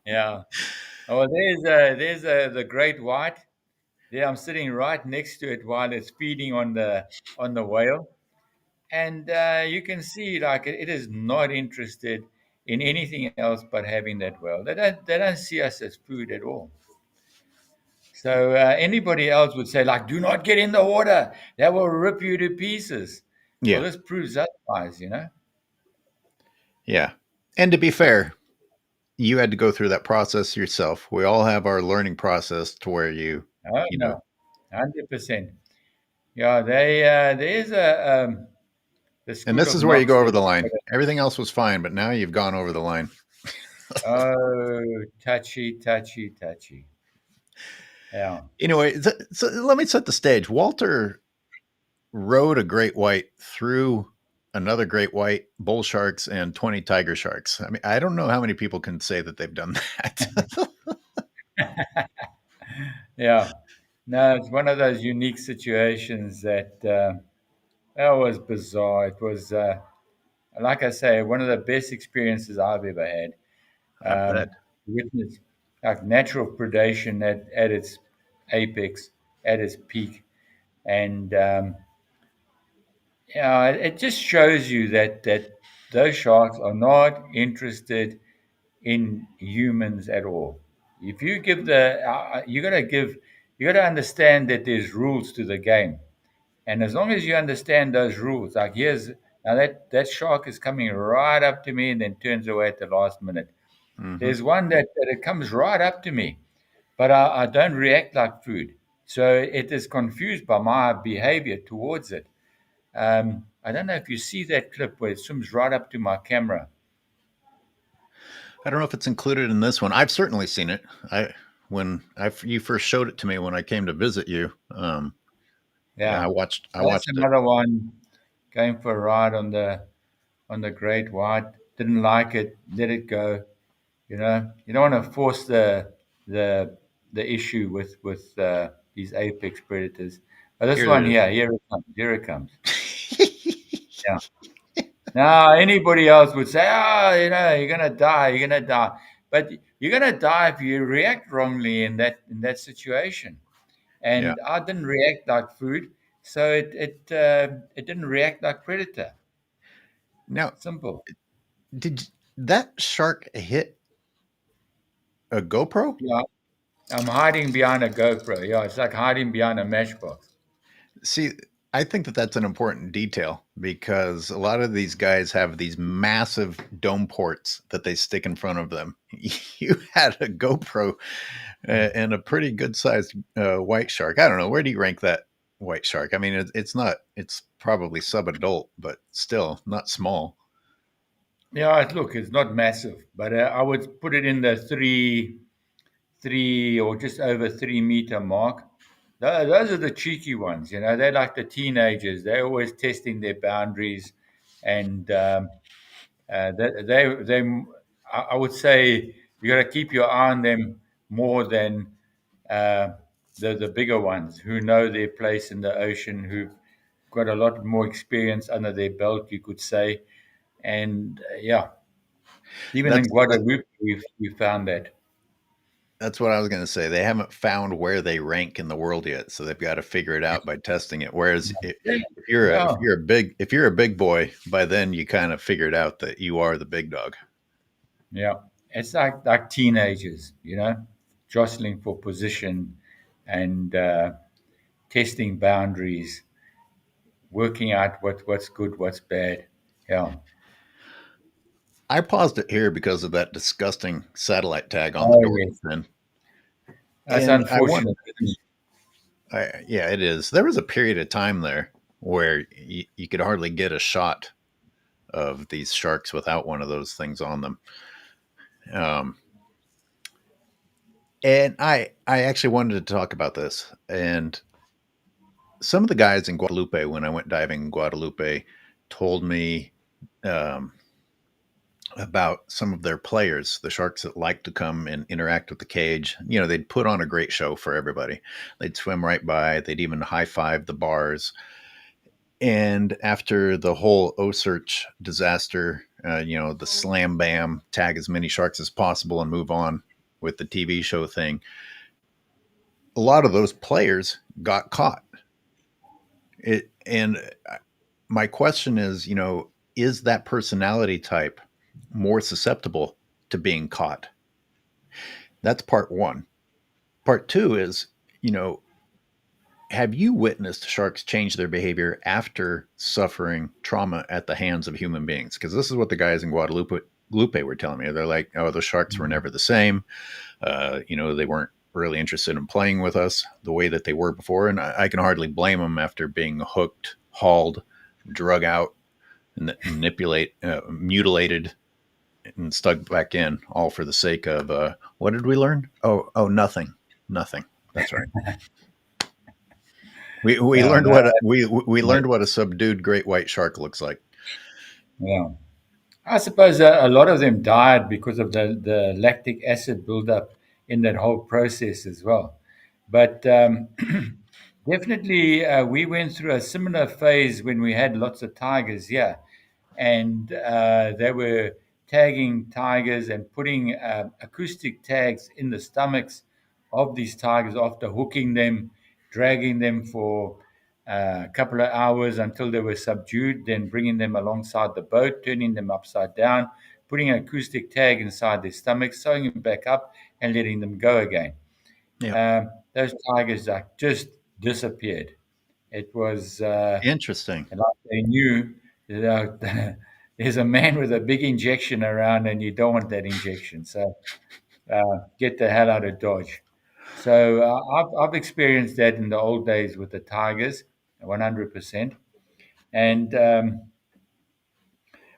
Yeah. Oh, the great white. There, I'm sitting right next to it while it's feeding on the whale, and you can see like it is not interested in anything else but having that whale. They don't see us as food at all. So anybody else would say like, "Do not get in the water; that will rip you to pieces." Well, Yeah. this proves otherwise, you know. Yeah. And to be fair, you had to go through that process yourself. We all have our learning process to where Oh you know, no, 100%. Yeah, there's the and school this of is where you Knox. go over There's the line. Everything else was fine, but now you've gone over the line. oh, touchy, touchy, touchy. Yeah. Anyway, so let me set the stage. Walter rode a great white through another great white, bull sharks, and 20 tiger sharks. I mean, I don't know how many people can say that they've done that. Yeah. No, it's one of those unique situations that was bizarre. It was, like I say, one of the best experiences I've ever had. I bet. Witness like natural predation at its apex, at its peak, and yeah, it just shows you that those sharks are not interested in humans at all. If you give you got to understand that there's rules to the game, and as long as you understand those rules, like here's now that shark is coming right up to me and then turns away at the last minute. Mm-hmm. There's one that it comes right up to me, but I don't react like food, so it is confused by my behavior towards it. I don't know if you see that clip where it swims right up to my camera. I don't know if it's included in this one. I've certainly seen it. You first showed it to me when I came to visit you. Yeah, Yeah, I that's watched it. another one. Going for a ride on the Great White. Didn't like it. Let it go. You know, you don't want to force the the issue with these apex predators. But this Here one it here, here it comes. Here it comes. is. Yeah. Now anybody else would say, "Oh, you know, you're gonna die. You're gonna die." But you're gonna die if you react wrongly in that situation. Yeah. And I didn't react like food, so it didn't react like predator. Now, Simple. did that shark hit a GoPro? Yeah, I'm hiding behind a GoPro. Yeah, it's like hiding behind a matchbox. See, I think that that's an important detail because a lot of these guys have these massive dome ports that they stick in front of them. You had a GoPro and a pretty good sized white shark. I don't know. Where do you rank that white shark? I mean, it's not, it's probably sub adult, but still not small. Yeah, look, it's not massive, but I would put it in the three or just over 3 meter mark. Those are the cheeky ones, you know. They're like the teenagers. They're always testing their boundaries, and they I would say you got to keep your eye on them more than uh, the bigger ones who know their place in the ocean, who've got a lot more experience under their belt, you could say. And yeah, even in That's Guadeloupe, we found that. That's what I was going to say. They haven't found where they rank in the world yet, so they've got to figure it out by testing it. Whereas Yeah, if yeah, you're a big boy, by then you kind of figured out that you are the big dog. yeah. It's like teenagers, you know, jostling for position and testing boundaries, working out what's good, what's bad. Yeah. I paused it here because of that disgusting satellite tag on the Oh dorsal yes, fin, that's and I want, unfortunate, isn't it? yeah, it is. There was a period of time there where you could hardly get a shot of these sharks without one of those things on them. Um, and I actually wanted to talk about this, and some of the guys in Guadalupe, when I went diving in Guadalupe, told me um, about some of their players, the sharks that like to come and interact with the cage. You know, they'd put on a great show for everybody. They'd swim right by. They'd even high five the bars. And after the whole O Search disaster The slam bam, tag as many sharks as possible and move on with the TV show thing. A lot of those players got caught. And my question is, is that personality type more susceptible to being caught? That's part one. Part two is, you know, have you witnessed sharks change their behavior after suffering trauma at the hands of human beings? Because this is what the guys in Guadalupe were telling me. They're like, oh, the sharks were never the same. They weren't really interested in playing with us the way that they were before. And I can hardly blame them after being hooked, hauled, drug out, mutilated, and stuck back in, all for the sake of what did we learn? Oh, nothing, nothing. That's right. We Yeah, learned no, we yeah, learned what a subdued great white shark looks like. yeah. I suppose a lot of them died because of the lactic acid buildup in that whole process as well. But definitely, we went through a similar phase when we had lots of tigers here, and they were tagging tigers and putting acoustic tags in the stomachs of these tigers after hooking them, dragging them for a couple of hours until they were subdued, then bringing them alongside the boat, turning them upside down, putting an acoustic tag inside their stomach, sewing them back up, and letting them go again. Yeah, Those tigers just disappeared. It was interesting. like they knew that there's a man with a big injection around, and you don't want that injection. So get the hell out of Dodge. So I've experienced that in the old days with the tigers, 100%. And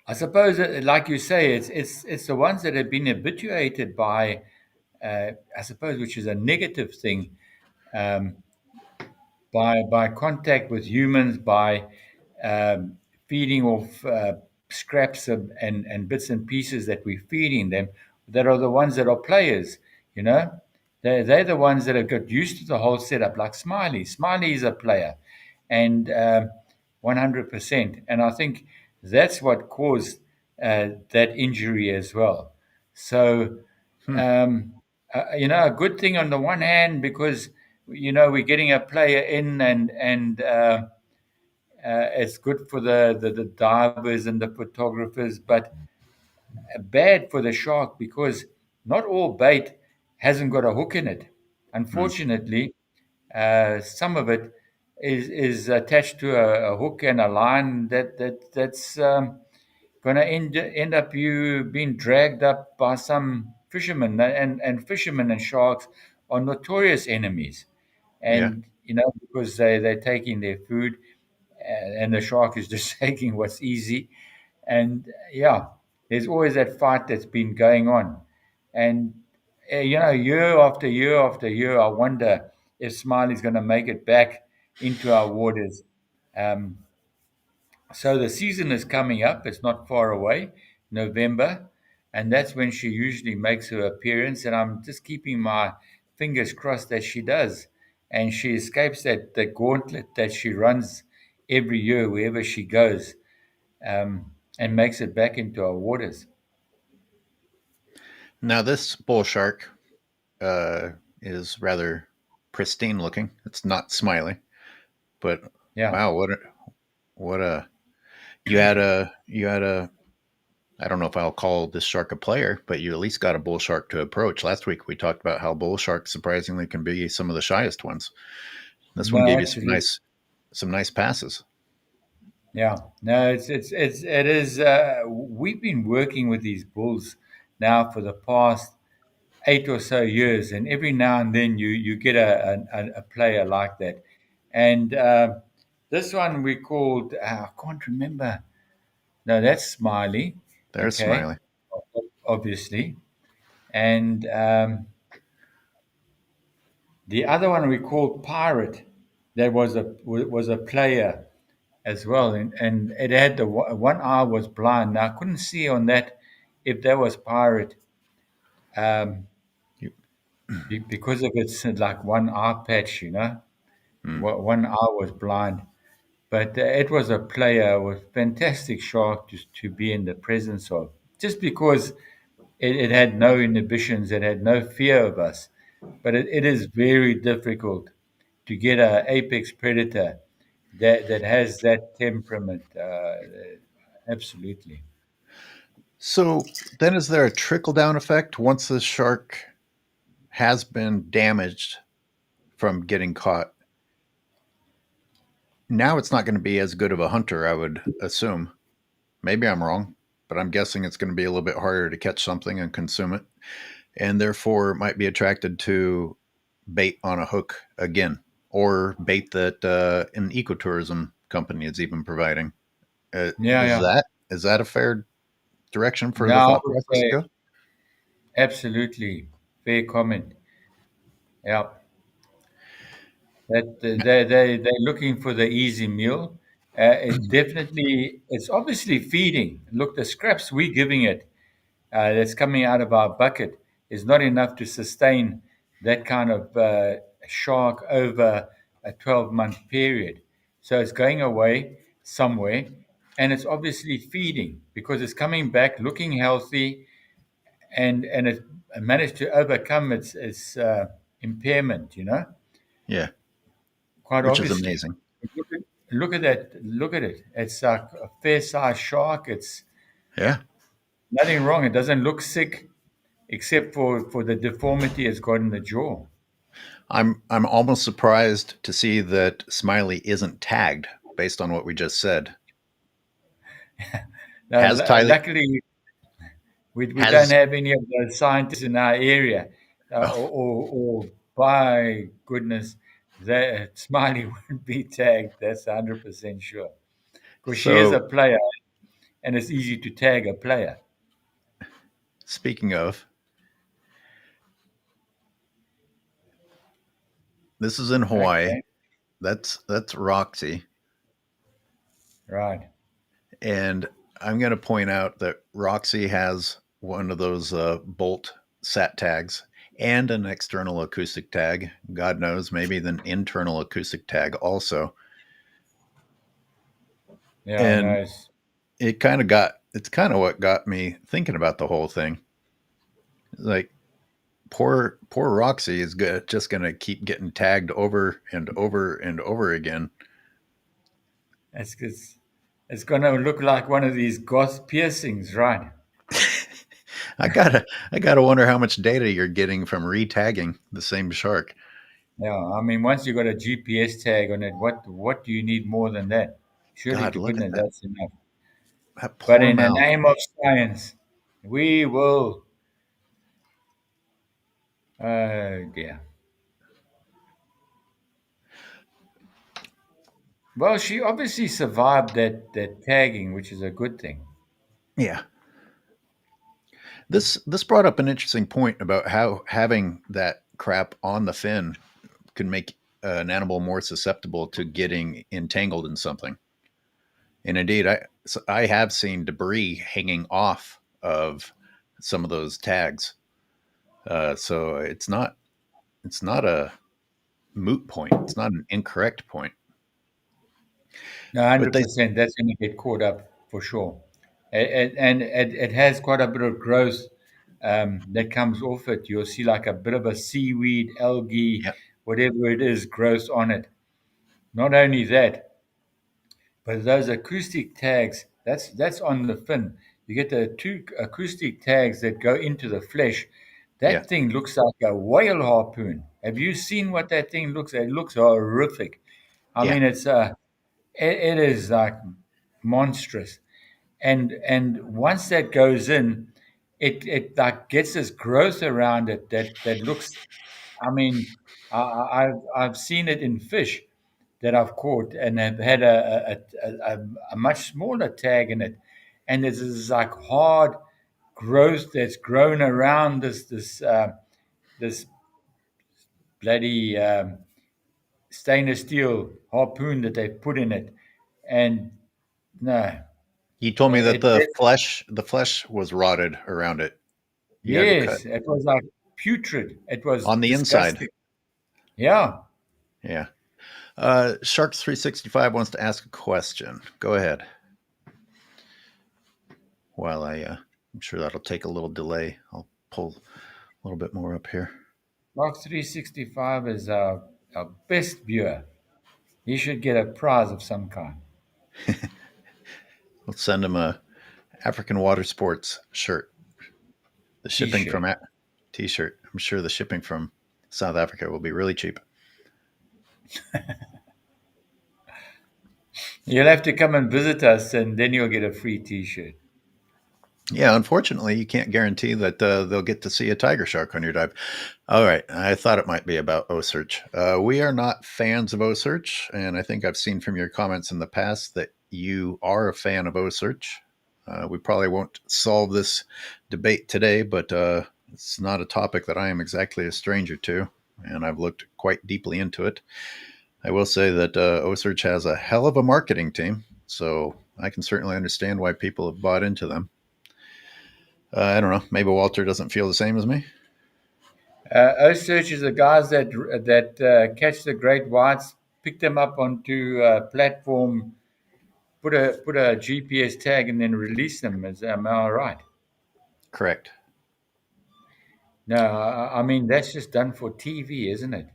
I suppose, like you say, it's the ones that have been habituated by, I suppose, which is a negative thing, um, by contact with humans, by um, feeding off scraps and bits and pieces that we're feeding them, that are the ones that are players, you know. They're the ones that have got used to the whole setup, like Smiley. Smiley is a player, and 100%. And I think that's what caused that injury as well. So, Hmm. um, a good thing on the one hand, because we're getting a player in, and it's good for the divers and the photographers, but bad for the shark because not all bait hasn't got a hook in it. Hmm. Unfortunately, some of it is attached to a hook and a line that's going to end up you being dragged up by some fishermen, and fishermen and sharks are notorious enemies, Yeah. and because they're taking their food, and the shark is just taking what's easy. And yeah, there's always that fight that's been going on. And year after year after year, I wonder if Smiley's going to make it back into our waters. um, so the season is coming up. It's not far away, November, and that's when she usually makes her appearance. And I'm just keeping my fingers crossed that she does, and she escapes that gauntlet that she runs every year wherever she goes, and makes it back into our waters. Now this bull shark uh, is rather pristine looking. It's not smiley, but Yeah. wow, what a you had a I don't know if I'll call this shark a player, but you at least got a bull shark to approach. Last week we talked about how bull sharks surprisingly can be some of the shyest ones. This one No, gave you absolutely. some nice passes. Yeah. No, it is. We've been working with these bulls now for the past 8 or so years, and every now and then you get a player like that. And this one we called, I can't remember. No, that's Smiley. There's Okay, smiley. obviously. And the other one we called Pirate. That was a player as well, and it had one eye was blind. Now I couldn't see on that if that was Pirate. Um, You, because of its like one eye patch, hmm. one eye was blind. But it was a player with fantastic shark to be in the presence of, just because it had no inhibitions, it had no fear of us. But it is very difficult to get an apex predator that has that temperament. Absolutely. So then, is there a trickle down effect once the shark has been damaged from getting caught? Now it's not going to be as good of a hunter, I would assume. Maybe I'm wrong, but I'm guessing it's going to be a little bit harder to catch something and consume it, and therefore might be attracted to bait on a hook again, or bait that an ecotourism company is even providing. Yeah, Is yeah. that a fair direction for the Now I thought would process to say go? absolutely fair comment. Yeah. That they're looking for the easy meal. It definitely, it's obviously feeding. Look, the scraps we're giving it, that's coming out of our bucket, is not enough to sustain that kind of shark over a 12-month period. So it's going away somewhere, and it's obviously feeding because it's coming back looking healthy, and it managed to overcome its impairment. Yeah, Quite which is obviously. amazing. Look at that. Look at it. It's like a fair-sized shark. It's Yeah, nothing wrong. It doesn't look sick, except for the deformity it's got in the jaw. I'm almost surprised to see that Smiley isn't tagged based on what we just said. Now, Has Tylee luckily, we don't has have any of those scientists in our area, oh, or by goodness, that Smiley wouldn't be tagged. That's 100% sure, because she is a so player, and it's easy to tag a player. speaking of, this is in Hawaii. Okay, That's Roxy, right. and I'm going to point out that Roxy has one of those bolt sat tags and an external acoustic tag. God knows, maybe an internal acoustic tag also. Yeah, And nice. it's kind of what got me thinking about the whole thing. Like poor Roxy is just going to keep getting tagged over and over and over again. It's going to look like one of these goth piercings, right? I gotta wonder how much data you're getting from retagging the same shark. Yeah, I mean, once you got a GPS tag on it, what do you need more than that? Surely God, to look at goodness, that's enough. that But poor in the mouth. name of science, we will. Dear. Well, she obviously survived that tagging, which is a good thing. Yeah, this brought up an interesting point about how having that crap on the fin can make an animal more susceptible to getting entangled in something. And indeed, I have seen debris hanging off of some of those tags. So it's not a moot point. It's not an incorrect point. No, But they 100%. That's going to get caught up for sure. And it has quite a bit of growth that comes off it. You'll see like a bit of a seaweed, algae, yeah whatever it is, growth on it. Not only that, but those acoustic tags, that's on the fin. You get the two acoustic tags that go into the flesh. yeah That thing looks like a whale harpoon. Have you seen what that thing looks like? It looks horrific. I yeah. mean, it is like monstrous. And once that goes in, it like gets this growth around it that looks. I mean, I've seen it in fish that I've caught and have had a much smaller tag in it, and there's this like hard growth that's grown around this bloody stainless steel harpoon that they put in it, and no, You told me that the it flesh was rotted around it. You had to cut yes, it was like putrid. It was on the inside. disgusting. Yeah. Yeah. Sharks 365 wants to ask a question. Go ahead. While I'm sure that'll take a little delay. I'll pull a little bit more up here. Mark 365 is our best viewer. He should get a prize of some kind. Let's send him a African Water Sports shirt. The shipping T-shirt. from T-shirt. I'm sure the shipping from South Africa will be really cheap. You'll have to come and visit us, and then you'll get a free T-shirt. Yeah, unfortunately, you can't guarantee that they'll get to see a tiger shark on your dive. All right, I thought it might be about OSearch. We are not fans of OSearch, and I think I've seen from your comments in the past that you are a fan of OSearch. We probably won't solve this debate today, but it's not a topic that I am exactly a stranger to, and I've looked quite deeply into it. I will say that OSearch has a hell of a marketing team, so I can certainly understand why people have bought into them. I don't know. Maybe Walter doesn't feel the same as me. O-Search is the guys that catch the great whites, pick them up onto a platform, put a GPS tag, and then release them. Am I right? Correct. No, I mean that's just done for TV, isn't it?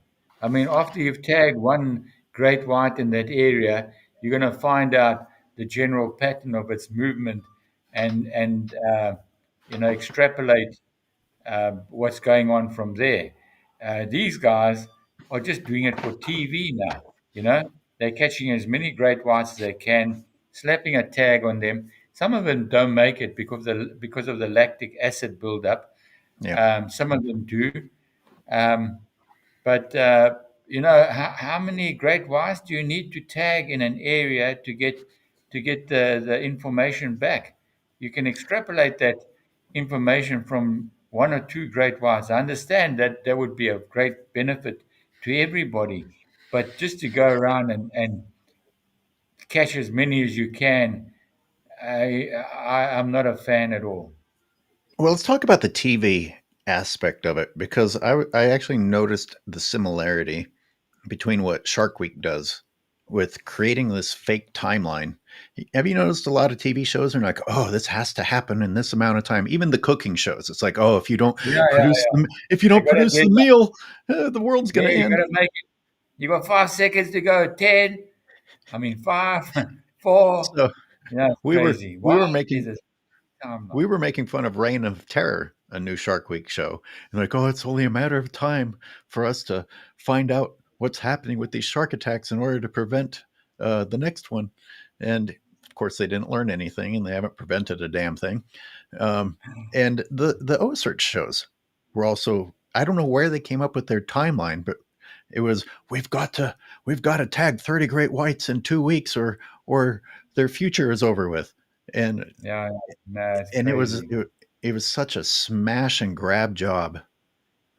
I mean, after you've tagged one great white in that area, you're going to find out the general pattern of its movement, and extrapolate what's going on from there. These guys are just doing it for TV now. They're catching as many great whites as they can, slapping a tag on them. Some of them don't make it because of the lactic acid buildup. Yeah. Some of them do. Um, but how many great whites do you need to tag in an area to get the information back? You can extrapolate that information from one or two great whites. I understand that that would be of great benefit to everybody, but just to go around and catch as many as you can, I'm not a fan at all. Well, let's talk about the TV aspect of it because I actually noticed the similarity between what Shark Week does with creating this fake timeline. Have you noticed a lot of TV shows are like, oh, this has to happen in this amount of time? Even the cooking shows, it's like, oh, Yeah, yeah, yeah. if you They don't got a produce the deadline. meal, the world's going Yeah, to you got end. to make it. You got 5 seconds to go. 10. I mean, five, four. So It's we were crazy. we Why were is making this timeline? we were making fun of Reign of Terror, a new Shark Week show, and like, oh, it's only a matter of time for us to find out what's happening with these shark attacks in order to prevent the next one. And of course, they didn't learn anything, and they haven't prevented a damn thing. Um, and the O search shows were also, I don't know where they came up with their timeline, but it was we've got to tag 30 great whites in 2 weeks, or their future is over with. And Yeah, no, it's and crazy. it was such a smash and grab job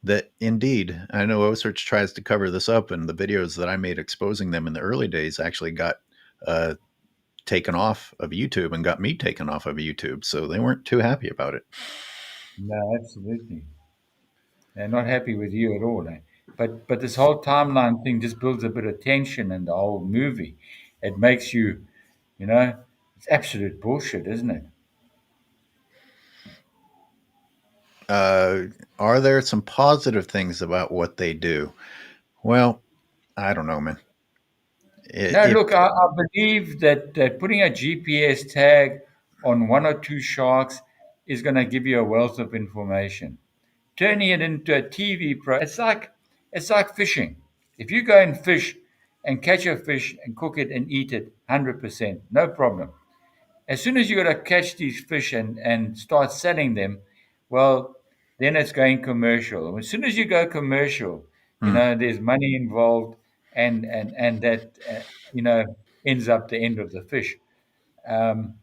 that indeed I know OSearch tries to cover this up, and the videos that I made exposing them in the early days actually got uh, taken off of YouTube and got me taken off of YouTube, so they weren't too happy about it. No, absolutely. They're not happy with you at all. But this whole timeline thing just builds a bit of tension in the whole movie. It makes you, you know, it's absolute bullshit, isn't it? Uh, are there some positive things about what they do? Well, I don't know, man. No, If look, I believe that putting a GPS tag on one or two sharks is going to give you a wealth of information. Turning it into a TV pro, it's like fishing. If you go and fish and catch a fish and cook it and eat it, 100%, no problem. As soon as you got to catch these fish and start selling them, well, then it's going commercial. As soon as you go commercial, hmm, there's money involved, and that ends up the end of the fish. Um,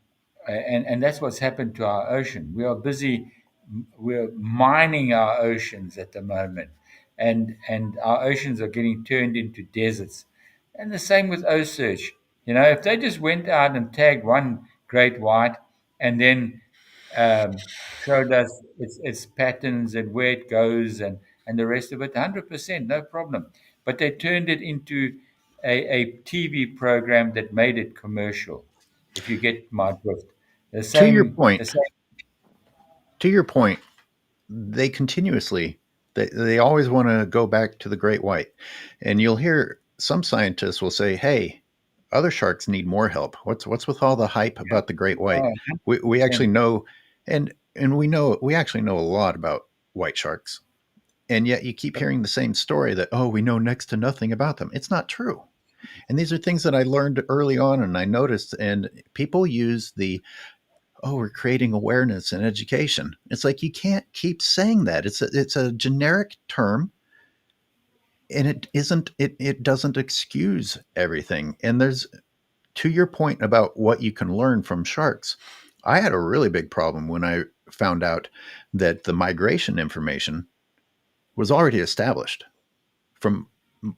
and that's what's happened to our ocean. We're mining our oceans at the moment, and our oceans are getting turned into deserts. And the same with Osage. If they just went out and tagged one great white and then um, showed us its patterns and where it goes and the rest of it, 100%, no problem. But they turned it into a TV program that made it commercial. If you get my drift, the To your same, the point, same. to your point, they continuously they always want to go back to the great white, and you'll hear some scientists will say, "Hey, other sharks need more help. What's with all the hype Yeah. about the great white? Oh, We actually 100%. know, and we actually know a lot about white sharks, and yet you keep hearing the same story that oh we know next to nothing about them. It's not true. And these are things that I learned early on, and I noticed, and people use the oh, we're creating awareness and education. It's like you can't keep saying that. It's a generic term, and it doesn't excuse everything. And there's to your point about what you can learn from sharks. I had a really big problem when I found out that the migration information was already established from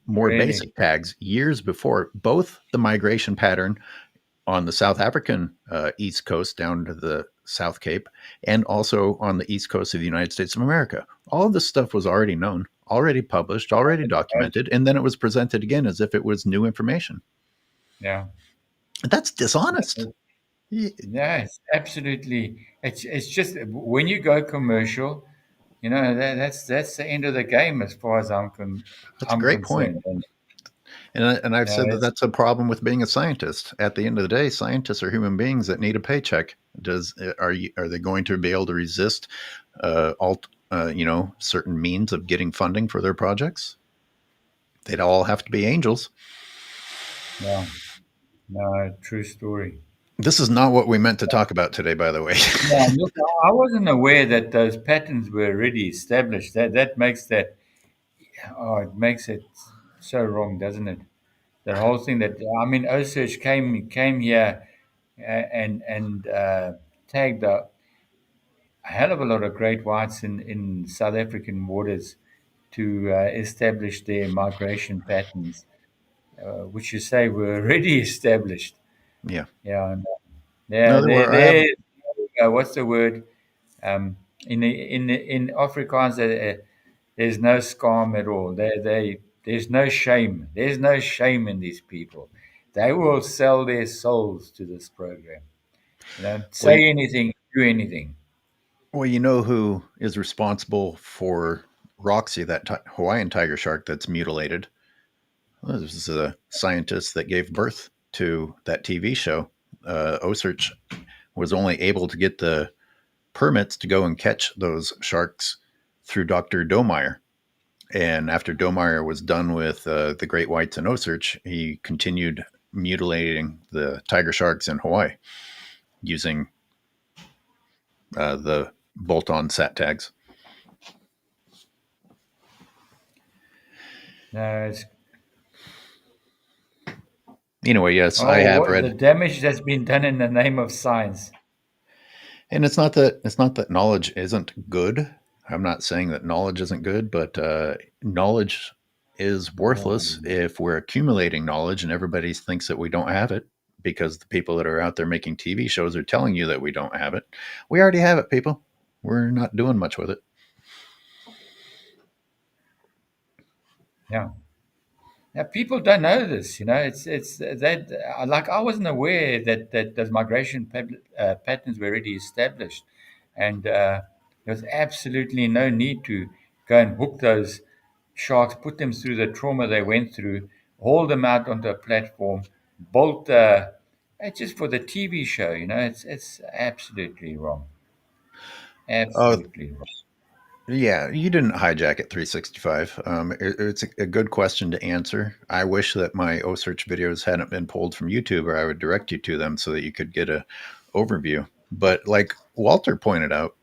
more Really? basic tags years before, both the migration pattern on the South African East Coast down to the South Cape, and also on the East Coast of the United States of America. All of this stuff was already known, already published, already documented, and then it was presented again as if it was new information. Yeah. That's dishonest. Yeah, it's absolutely. It's just when you go commercial, that's the end of the game as far as That's a I'm great point. concerned. And And I've said that it's that's a problem with being a scientist. At the end of the day, scientists are human beings that need a paycheck. Are they going to be able to resist certain means of getting funding for their projects? They'd all have to be angels. yeah, no, true story. This is not what we meant to talk about today, by the way. Yeah, look, I wasn't aware that those patterns were already established. That makes that. Oh, it makes it so wrong, doesn't it? That whole thing that I mean, Osage came here and tagged a hell of a lot of great whites in South African waters to establish their migration patterns, which you say were already established. Yeah. Yeah, and No, there, there there, were. I have. there. What's the word? In Afrikaans, there's no scam at all. There's no shame. There's no shame in these people. They will sell their souls to this program. Well, Say anything, do anything. you know who is responsible for Roxy, that Hawaiian tiger shark that's mutilated? Well, this is a scientist that gave birth to that TV show. Osage was only able to get the permits to go and catch those sharks through Dr. Domeyer. And after Domeyer was done with the great whites in Osage, he continued mutilating the tiger sharks in Hawaii using the bolt-on sat tags. No, it's Anyway, yes, I oh, have what the read, damage that's been done in the name of science. and it's not that knowledge isn't good. I'm not saying that knowledge isn't good, but knowledge is worthless Um, if we're accumulating knowledge and everybody thinks that we don't have it because the people that are out there making TV shows are telling you that we don't have it. We already have it, people. We're not doing much with it. yeah. Now, people don't know this. It's that like I wasn't aware that those migration patterns were already established, and there was absolutely no need to go and hook those sharks, put them through the trauma they went through, haul them out onto a platform, bolt. It's just for the TV show. It's absolutely wrong. Oh, Absolutely wrong. yeah, you didn't hijack it 365. It's a good question to answer. I wish that my O search videos hadn't been pulled from YouTube, or I would direct you to them so that you could get a overview. But like Walter pointed out,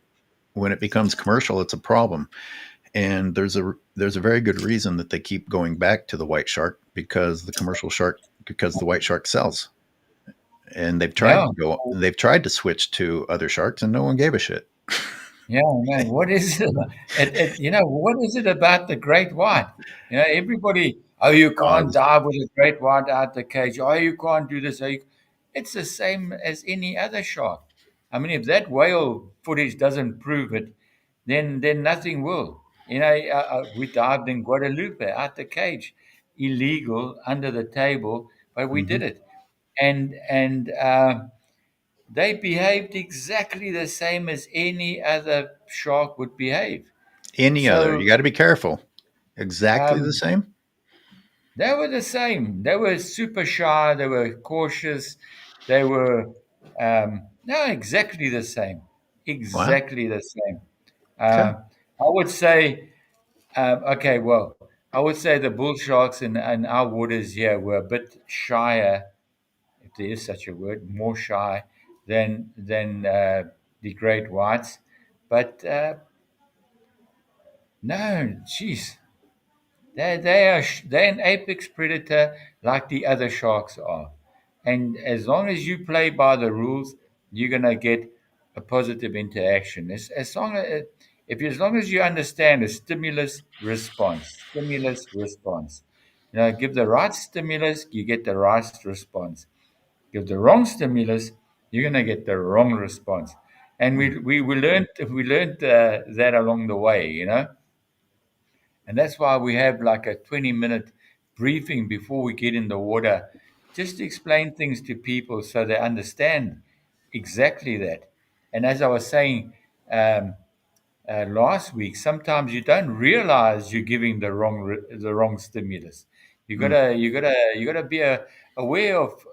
when it becomes commercial, it's a problem. And there's a very good reason that they keep going back to the white shark because the white shark sells. And Yeah. they've tried to switch to other sharks and no one gave a shit. Yeah, man. What is it? What is it about the great white? Everybody, oh, you can't Odds. dive with a great white out the cage. Oh, you can't do this. It's the same as any other shark. I mean, if that whale footage doesn't prove it, then nothing will. We dived in Guadalupe out the cage. illegal under the table, but we Hmm. did it. And they behaved exactly the same as any other shark would behave. Any other? You So got to be careful. Exactly the um, same. they were the same. They were super shy. They were cautious. They were no, exactly the same. Wow. Exactly the same. Okay. I would say, okay, well, I would say the bull sharks in our waters here were a bit shyer, if there is such a word, more shy than the great whites. But no, jeez, they're an apex predator like the other sharks are, and as long as you play by the rules, you're gonna get a positive interaction. As long as long as you understand a stimulus response. You know, give the right stimulus, you get the right response. Give the wrong stimulus, you're gonna get the wrong response. And Hmm. we learned that along the way, you know. And that's why we have like a 20-minute briefing before we get in the water, just to explain things to people so they understand exactly that. And as I was saying um, last week, sometimes you don't realize you're giving the wrong stimulus. Hmm. You gotta be aware of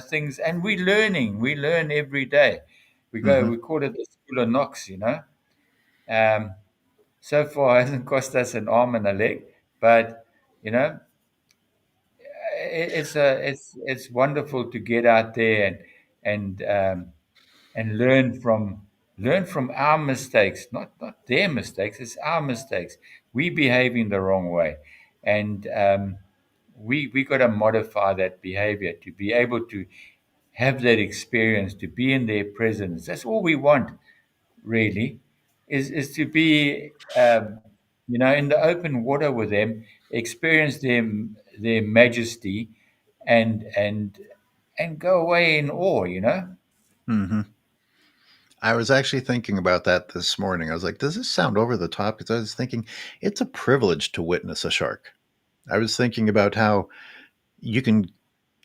things, and we're learning. We learn every day. Hmm. We call it the school of knocks. Um, so far it hasn't cost us an arm and a leg, but you know, it's wonderful to get out there and learn from our mistakes, not their mistakes. It's our mistakes. We behaving the wrong way, and we got to modify that behavior to be able to have that experience, to be in their presence. That's all we want, really, is to be in the open water with them, experience their majesty, and go away in awe. Hmm. I was actually thinking about that this morning. I was like, does this sound over the top? Because I was thinking it's a privilege to witness a shark. I was thinking about how you can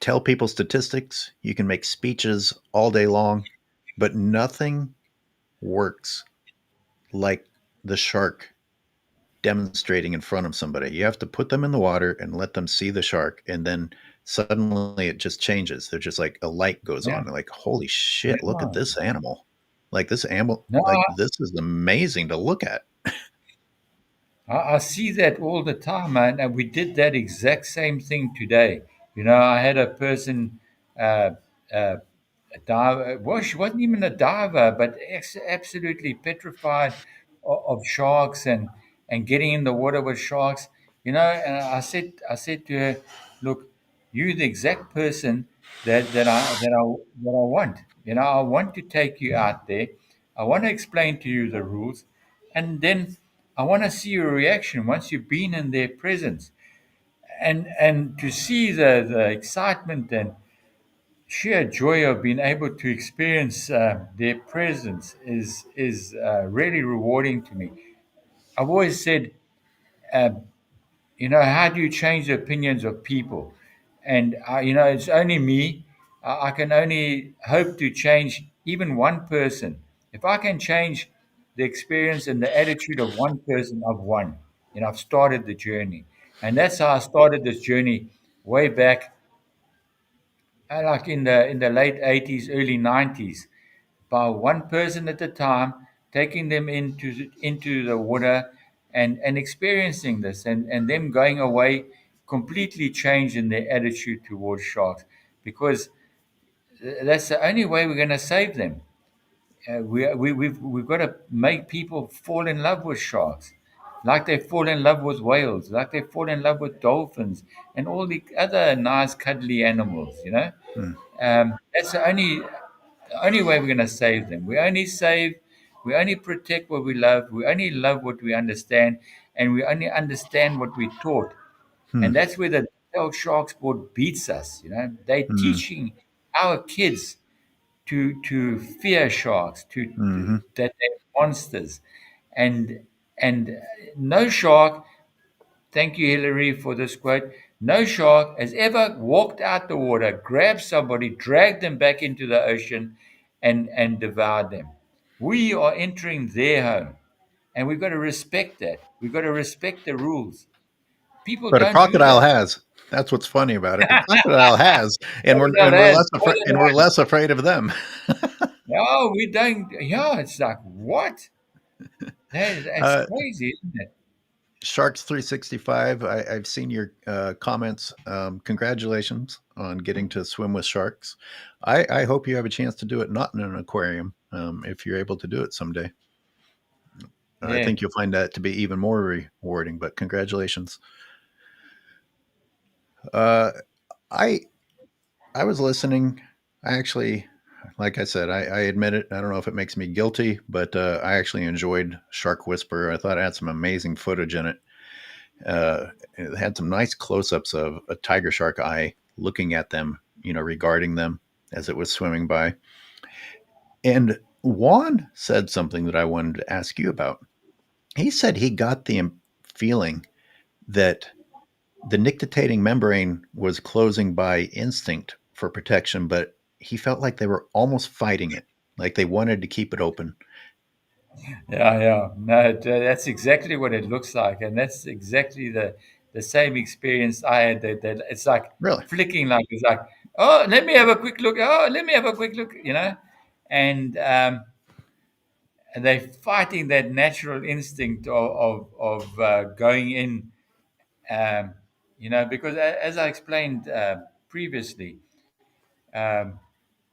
tell people statistics, you can make speeches all day long, but nothing works like the shark demonstrating in front of somebody. You have to put them in the water and let them see the shark, and then suddenly it just changes. They're just like a light goes Yeah, on. They're like, holy shit, look at yeah. this animal. Like this animal, No, like this is amazing to look at. I see that all the time, man. And we did that exact same thing today. I had a person, uh, uh, a diver. Well, she wasn't even a diver, but absolutely petrified of sharks and getting in the water with sharks. And I said to her, "Look, you're the exact person that I want. I want to take you out there. I want to explain to you the rules, and then I want to see your reaction once you've been in their presence, and to see the excitement and sheer joy of being able to experience their presence is really rewarding to me. I've always said, uh, how do you change the opinions of people? And it's only me. I can only hope to change even one person. If I can change the experience and the attitude of one person, I've won. I've started the journey, and that's how I started this journey way back, like in the late '80s, early '90s, by one person at a time, taking them into the water and experiencing this, and them going away completely changed in their attitude towards sharks, because that's the only way we're going to save them. We've got to make people fall in love with sharks, like they fall in love with whales, like they fall in love with dolphins and all the other nice cuddly animals. Hmm. That's the only way we're going to save them. We only protect what we love. We only love what we understand, and we only understand what we taught. Hmm. And that's where the Tell Sharks board beats us. They're Hmm. teaching our kids to fear sharks, Hmm. that they're monsters, and no shark. Thank you, Hillary, for this quote. No shark has ever walked out the water, grabbed somebody, dragged them back into the ocean, and devoured them. We are entering their home, and we've got to respect that. We've got to respect the rules. People But a don't do crocodile that. has. That's what's funny about it. A crocodile has, and we're Crocodile and we're has less more afraid than and we're one. less afraid of them. No, we don't. Yeah, it's like, what? That's uh, crazy, isn't it? Sharks 365. I've seen your comments. Congratulations on getting to swim with sharks. I hope you have a chance to do it not in an aquarium. If you're able to do it someday, I Yeah, think you'll find that to be even more rewarding. But congratulations. Uh, I I was listening. I actually, like I said, I admit it. I don't know if it makes me guilty, but I actually enjoyed Shark Whisperer. I thought it had some amazing footage in it. It had some nice close-ups of a tiger shark eye looking at them, regarding them as it was swimming by. And Juan said something that I wanted to ask you about. He said he got the feeling that the nictitating membrane was closing by instinct for protection, but he felt like they were almost fighting it, like they wanted to keep it open. yeah, yeah. No, that's exactly what it looks like, and that's exactly the same experience I had. That it's like Really? flicking, like it's like, oh, let me have a quick look. Oh, let me have a quick look. And they're fighting that natural instinct of going in. Um, because as I explained previously, um,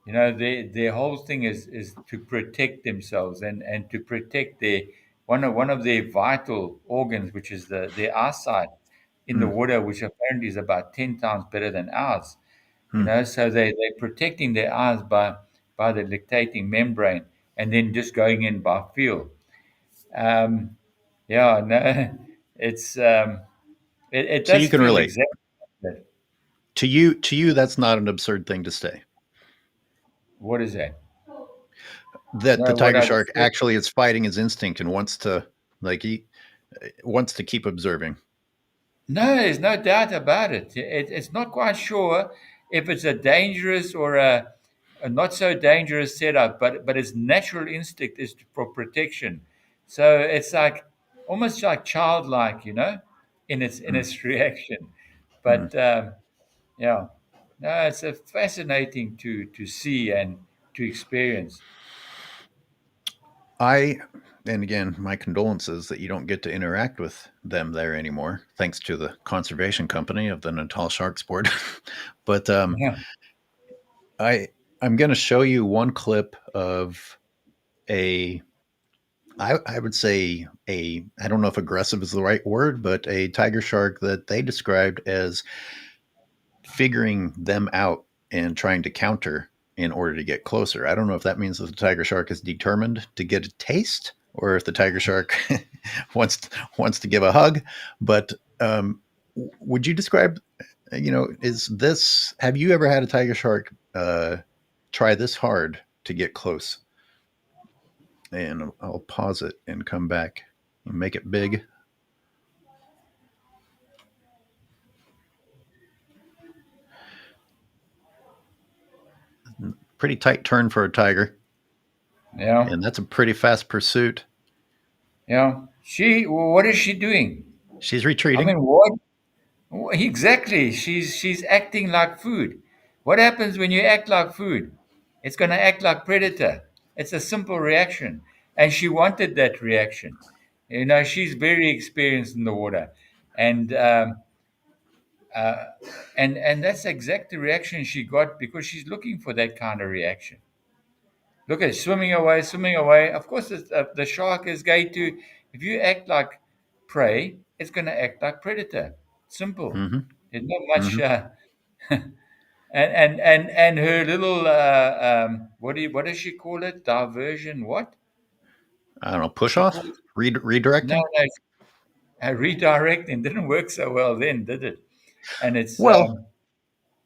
their whole thing is to protect themselves and to protect their one of their vital organs, which is their eyesight in the Mm, water, which apparently is about 10 times better than ours. mm. So they're protecting their eyes by the lactating membrane, and then just going in by feel. Um, yeah, no, it's it So does you can feel relate. exactly like that. To you, that's not an absurd thing to say. What is that? That the No, what tiger I shark just said. actually is fighting his instinct and he wants to keep observing. No, there's no doubt about it. It's not quite sure if it's a dangerous or a not so dangerous setup, but its natural instinct is for protection. So it's like almost like childlike, in Mm, its reaction. mm. But yeah, no, it's a fascinating to see and to experience. I and again, my condolences that you don't get to interact with them there anymore, thanks to the conservation company of the Natal Sharks Board. But Yeah, I I'm going to show you one clip of a I would say I don't know if aggressive is the right word, but a tiger shark that they described as figuring them out and trying to counter in order to get closer. I don't know if that means that the tiger shark is determined to get a taste or if the tiger shark wants wants to give a hug. But would you describe, is this? Have you ever had a tiger shark try this hard to get close? And I'll pause it and come back and make it big. Pretty tight turn for a tiger, yeah, and that's a pretty fast pursuit. yeah. What is she doing? She's I retreating. mean, what? Exactly. She's acting like food. What happens when you act like food? It's going to act like predator. It's a simple reaction, and she wanted that reaction. She's very experienced in the water, and uh, and that's exactly the reaction she got because she's looking for that kind of reaction. Look at it, swimming away, swimming away. Of course, the shark is going to. If you act like prey, it's going to act like predator. Simple. Hmm. There's not much. Hmm. And her little what does she call it? Diversion? What I don't know. Push she off, calls? No, redirecting. no, redirecting didn't work so well then, did it? And it's Well,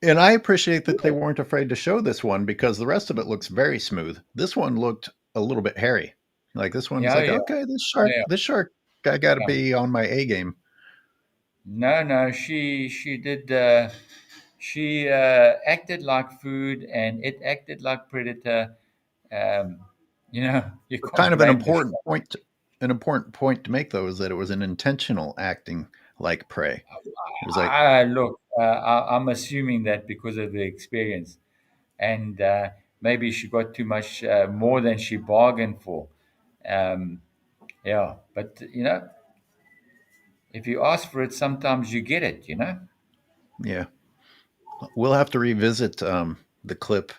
and I appreciate that they weren't afraid to show this one because the rest of it looks very smooth. This one looked a little bit hairy. Like this one's yeah, like, yeah, okay, yeah, this shark, I got to yeah, be on my A game. No, no, she did. She acted like food, and it acted like predator. Um, you But can't kind of an blame the important shark. point. An important point to make, though, is that it was an intentional acting like prey. It was like, Look, I'm assuming that because of the experience, and maybe she got too much more than she bargained for. Um, yeah, but if you ask for it, sometimes you get it. yeah, we'll have to revisit the clip.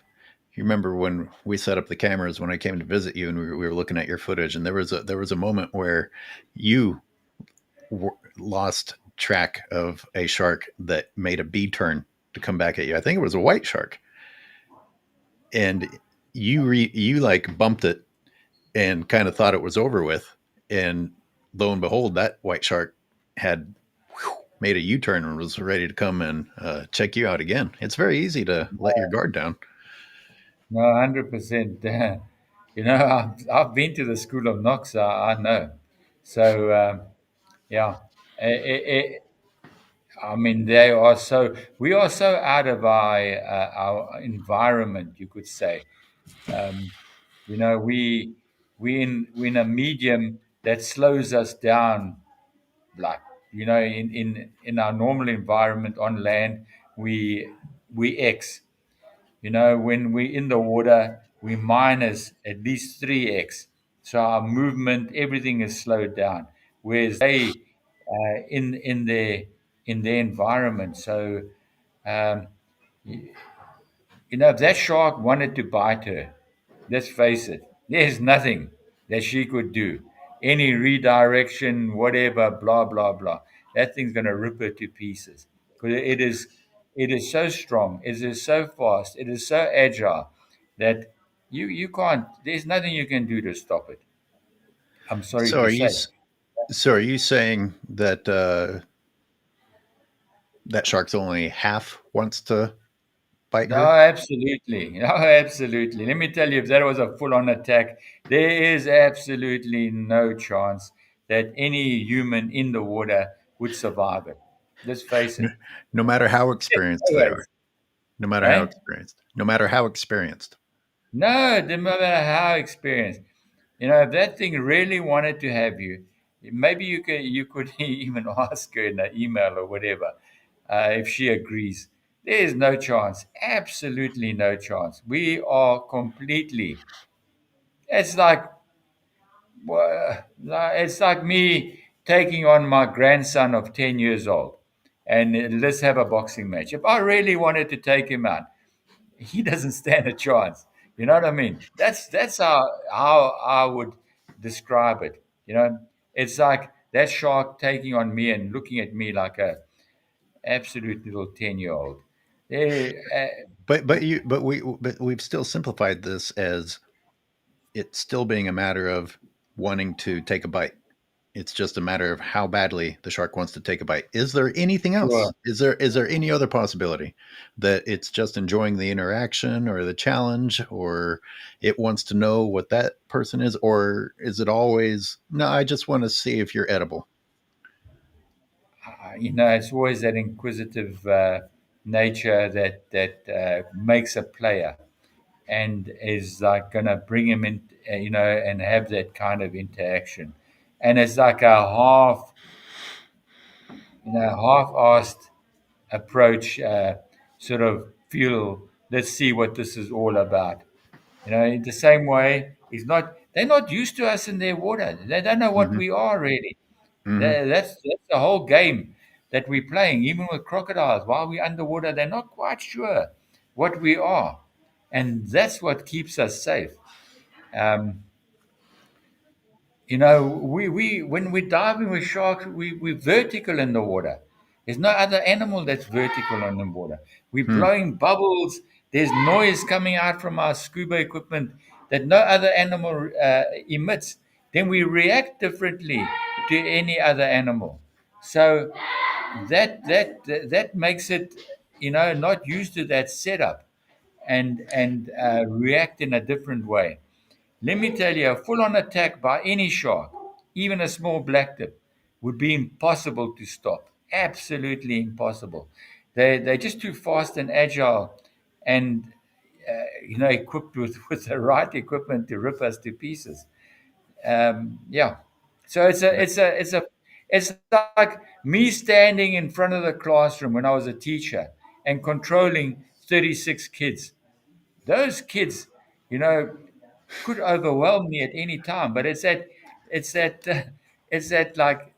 You remember when we set up the cameras when I came to visit you, and we were looking at your footage, and there was a moment where you lost track of a shark that made a B turn to come back at you. I think it was a white shark, and you like bumped it and kind of thought it was over with, and lo and behold, that white shark had made a U-turn and was ready to come and check you out again. It's very easy to let your guard down. No, 100%. I've been to the School of Knox. I know. So yeah, I mean, they are so. We are so out of our environment, you could say. Um, we in a medium that slows us down. Like in our normal environment on land, we we X. When we're in the water, we minus at least 3x. So our movement, everything is slowed down. Whereas they, in their environment. So, um, if that shark wanted to bite her, let's face it, there's nothing that she could do. Any redirection, whatever, blah blah blah. That thing's going to rip her to pieces because it is so strong. It is so fast. It is so agile that you can't. There's nothing you can do to stop it. I'm sorry So to are you say. so are you saying that that shark's only half wants to bite No, her? absolutely. No, absolutely. Let me tell you, if that was a full on attack, there is absolutely no chance that any human in the water would survive it. Let's face No, it. no matter how experienced No they ways. are. No matter how Eh? experienced. No matter how experienced. No, no matter how experienced. If that thing really wanted to have you, maybe you could even ask her in an email or whatever, if she agrees. There is no chance, absolutely no chance. We are completely. It's like me taking on my grandson of 10 years old, and let's have a boxing match. If I really wanted to take him out, he doesn't stand a chance. You know what I mean? That's how I would describe it. It's like that shark taking on me and looking at me like a absolute little 10-year old. But we've still simplified this as it still being a matter of wanting to take a bite. It's just a matter of how badly the shark wants to take a bite. Is there anything Sure. else? Is there any other possibility that it's just enjoying the interaction or the challenge, or it wants to know what that person is, or is it always no? I just want to see if you're edible. It's always that inquisitive nature that makes a player and is like gonna bring him in, and have that kind of interaction. And it's like a half-assed approach, sort of feel. Let's see what this is all about. In the same way, they're not used to us in their water. They don't know what Hmm. we are really. Hmm. That's the whole game that we're playing. Even with crocodiles, while we're underwater, they're not quite sure what we are, and that's what keeps us safe. Um, we when we're diving with sharks, we're vertical in the water. There's no other animal that's vertical on the water. We're Hmm. blowing bubbles. There's noise coming out from our scuba equipment that no other animal emits. Then we react differently to any other animal. So that makes it, not used to that setup, and react in a different way. Let me tell you, a full on attack by any shark, even a small blacktip, would be impossible to stop. Absolutely impossible. They're just too fast and agile, and equipped with the right equipment to rip us to pieces. Yeah. So it's like me standing in front of the classroom when I was a teacher and controlling 36 kids. Those kids, you know, could overwhelm me at any time. But it's that, it's that like,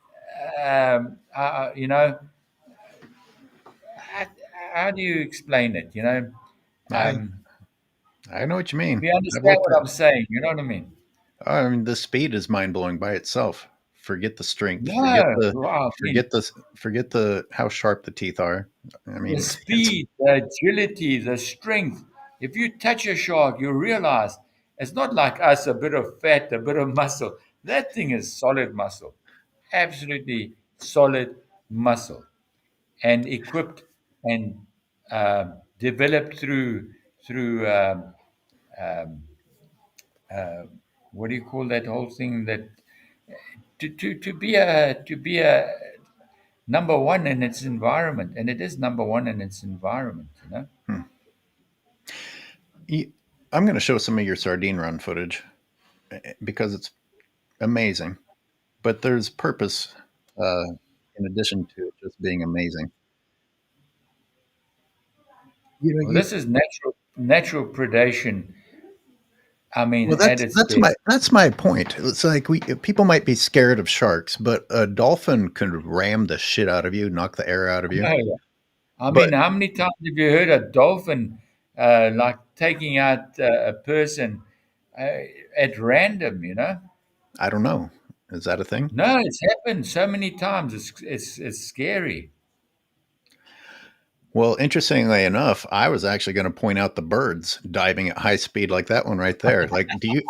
um, uh, uh, you know, how, how do you explain it? I Um, I know what you mean. do you I've understand worked what with. I'm saying? You know what I mean? I mean, the speed is mind blowing by itself. Forget the strength. No, well, I mean, Forget the how sharp the teeth are. I the mean, it's speed, the agility, the strength. If you touch a shark, you realize it's not like us, a bit of fat, a bit of muscle. That thing is solid muscle, absolutely solid muscle, and equipped and developed through what do you call that whole thing, that to be a number one in its environment, and it is number one in its environment. hmm. You- I'm going to show some of your sardine run footage because it's amazing. But there's purpose uh, in addition to it just being amazing. You know, Well, this is natural predation. I mean, well, at its best. that's my point. It's like we people might be scared of sharks, but a dolphin could ram the shit out of you, knock the air out of you. Oh, yeah. I But mean, how many times have you heard a dolphin like taking out a person uh, at random? I don't know. Is that a thing? No, it's happened so many times. It's scary. Well, interestingly enough, I was actually going to point out the birds diving at high speed like that one right there. Like, do you?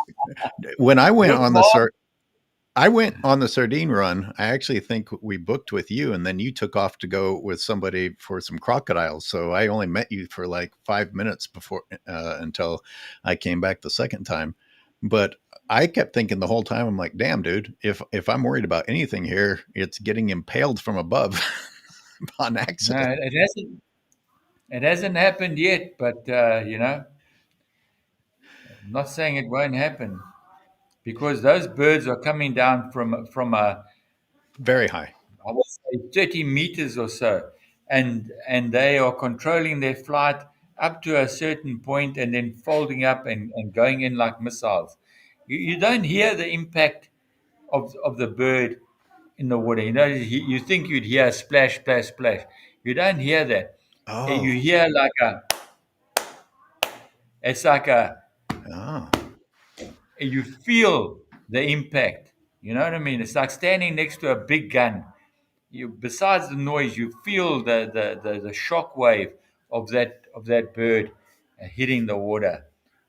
When Look, Mark. I went on the sardine run. I actually think we booked with you, and then you took off to go with somebody for some crocodiles. So I only met you for like 5 minutes before until I came back the second time. But I kept thinking the whole time, I'm like, damn, dude, if I'm worried about anything here, it's getting impaled from above on No, accident. it hasn't. It hasn't happened yet, but I'm not saying it won't happen because those birds are coming down from a, Very high. I would say, 30 meters or so, and they are controlling their flight up to a certain point and then folding up and going in like missiles. You don't hear the impact of the bird in the water. You think you'd hear a splash, splash, splash. You don't hear that. You Oh, hear like it's like oh, you feel the impact. You know what I mean? It's like standing next to a big gun. Besides the noise, you feel the shock wave of that bird hitting the water.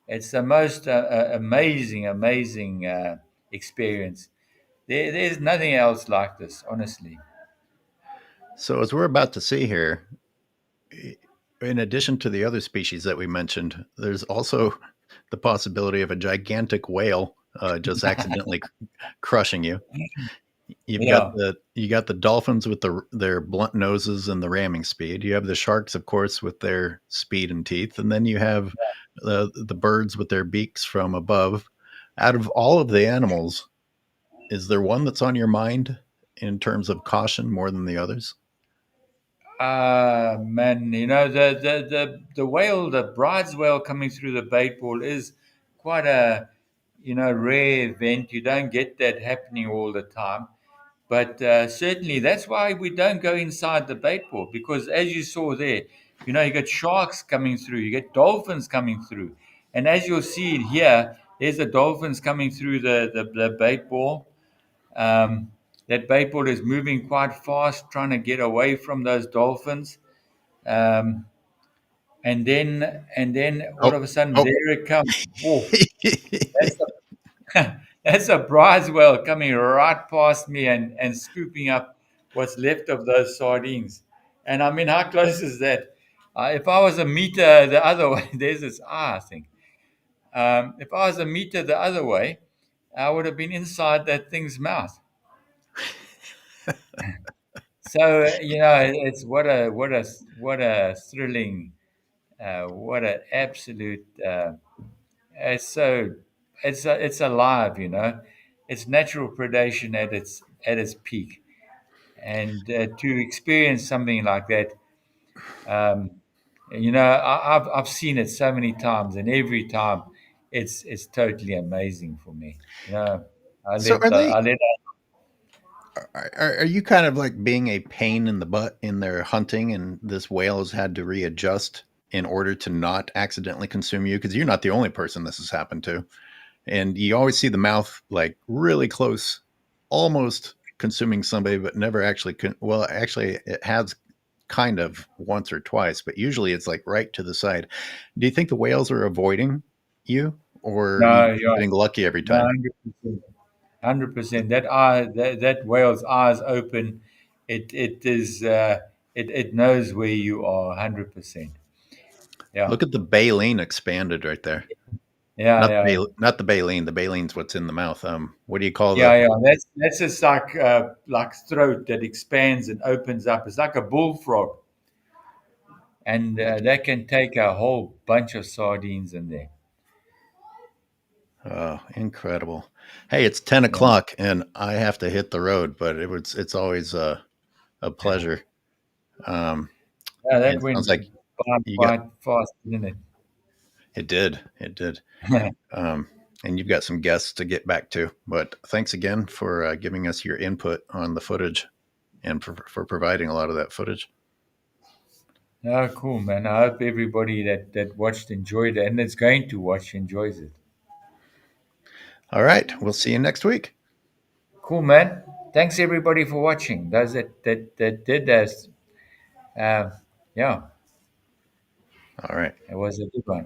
It's the most amazing experience. There's nothing else like this, honestly. so as we're about to see here, in addition to the other species that we mentioned, there's also the possibility of a gigantic whale just accidentally crushing you. Yeah, You got the dolphins with their blunt noses and the ramming speed. You have the sharks, of course, with their speed and teeth, and then you have the birds with their beaks from above. Out of all of the animals, is there one that's on your mind in terms of caution more than the others? man, the whale, the bride's whale coming through the bait ball is quite a rare event. You don't get that happening all the time. But certainly that's why we don't go inside the bait ball, because as you saw there, you get sharks coming through, you get dolphins coming through. And as you'll see it here, there's the dolphins coming through the bait ball. Um, that bait ball is moving quite fast, trying to get away from those dolphins. Um, and then all Oh, of a sudden, oh, there it comes. Whoa, that's that's a prize whale coming right past me and scooping up what's left of those sardines. And I mean, how close is that? If I was a meter the other way, there's its eye, I think. If I was a meter the other way, I would have been inside that thing's mouth. So it's what a thrilling, what an absolute. It's so it's alive. It's natural predation at its peak, and to experience something like that. Um, I've seen it so many times, and every time it's totally amazing for me. I So let I let are you kind of like being a pain in the butt in their hunting, and this whale has had to readjust in order to not accidentally consume you? Because you're not the only person this has happened to. And you always see the mouth like really close, almost consuming somebody, but never actually. Well, actually, it has kind of once or twice, but usually it's like right to the side. Do you think the whales are avoiding you, or are you no, just yeah, getting lucky every no, time? 100%. 100%. That whale's eyes open. It is it knows where you are. 100%. Yeah, Look at the baleen expanded right there. yeah, yeah, Not the baleen. The baleen's what's in the mouth. What do you call yeah, the? yeah. That's just like throat that expands and opens up. It's like a bullfrog, and that can take a whole bunch of sardines in there. Oh, incredible! Hey, it's 10 Yeah, o'clock, and I have to hit the road, but it's always a pleasure. Um, yeah. and That it went sounds like by you got quite fast, didn't it. Did. it? Um, and you've got some guests to get back to. But thanks again for giving us your input on the footage and for providing a lot of that footage. Oh, cool, man. I hope everybody that watched enjoyed it, and that's going to watch enjoys it. All right. We'll see you next week. Cool, man. Thanks everybody for watching. Those that did this, uh, yeah, All right. it was a good one.